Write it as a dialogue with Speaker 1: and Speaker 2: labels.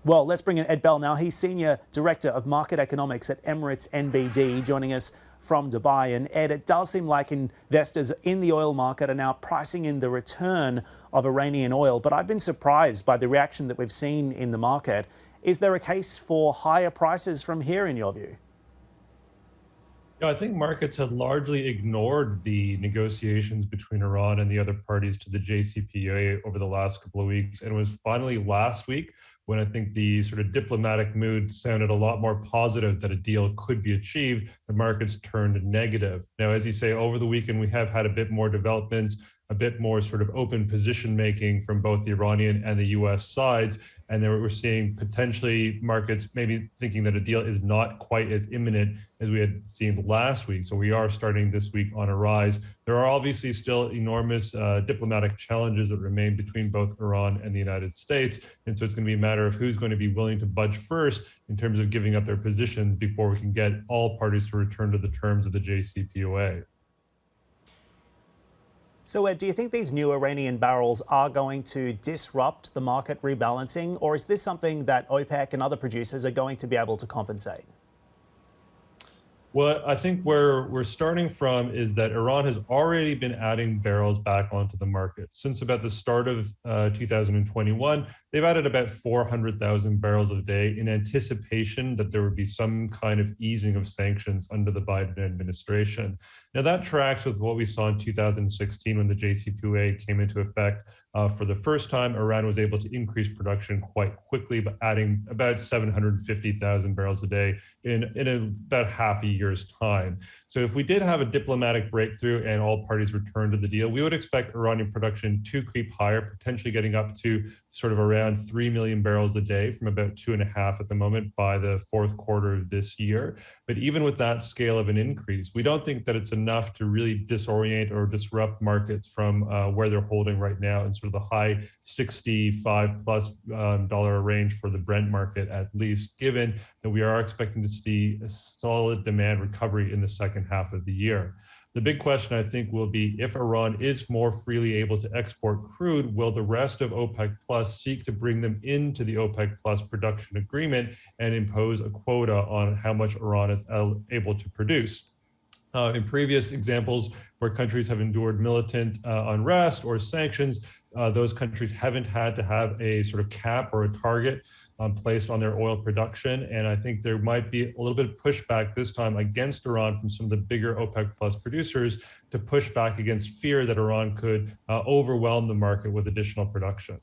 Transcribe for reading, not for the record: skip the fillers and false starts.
Speaker 1: Well, let's bring in Ed Bell now. He's Senior Director of Market Economics at Emirates ENBD, joining us from Dubai. And Ed, it does seem like investors in the oil market are now pricing in the return of Iranian oil. But I've been surprised by the reaction that we've seen in the market. Is there a case for higher prices from here, in your view?
Speaker 2: I think markets had largely ignored the negotiations between Iran and the other parties to the JCPOA over the last couple of weeks. And it was finally last week when I think the sort of diplomatic mood sounded a lot more positive that a deal could be achieved, the markets turned negative. Now, as you say, over the weekend, we have had a bit more developments, a bit more sort of open position making from both the Iranian and the US sides. And then we're seeing potentially markets maybe thinking that a deal is not quite as imminent as we had seen last week. So we are starting this week on a rise. There are obviously still enormous diplomatic challenges that remain between both Iran and the United States. And so it's going to be a matter of who's going to be willing to budge first in terms of giving up their positions before we can get all parties to return to the terms of the JCPOA.
Speaker 1: So, Ed, do you think these new Iranian barrels are going to disrupt the market rebalancing, or is this something that OPEC and other producers are going to be able to compensate?
Speaker 2: Well, I think where we're starting from is that Iran has already been adding barrels back onto the market. Since about the start of 2021, they've added about 400,000 barrels a day in anticipation that there would be some kind of easing of sanctions under the Biden administration. Now, that tracks with what we saw in 2016 when the JCPOA came into effect. For the first time, Iran was able to increase production quite quickly by adding about 750,000 barrels a day in about half a year's time. So if we did have a diplomatic breakthrough and all parties returned to the deal, we would expect Iranian production to creep higher, potentially getting up to sort of around 3 million barrels a day from about 2.5 at the moment by the fourth quarter of this year. But even with that scale of an increase, we don't think that it's enough to really disorient or disrupt markets from where they're holding right now and sort of the high 65 plus dollar range for the Brent market, at least, given that we are expecting to see a solid demand recovery in the second half of the year. The big question, I think, will be if Iran is more freely able to export crude, will the rest of OPEC Plus seek to bring them into the OPEC Plus production agreement and impose a quota on how much Iran is able to produce? In previous examples where countries have endured militant unrest or sanctions, those countries haven't had to have a sort of cap or a target placed on their oil production. And I think there might be a little bit of pushback this time against Iran from some of the bigger OPEC Plus producers to push back against fear that Iran could overwhelm the market with additional production.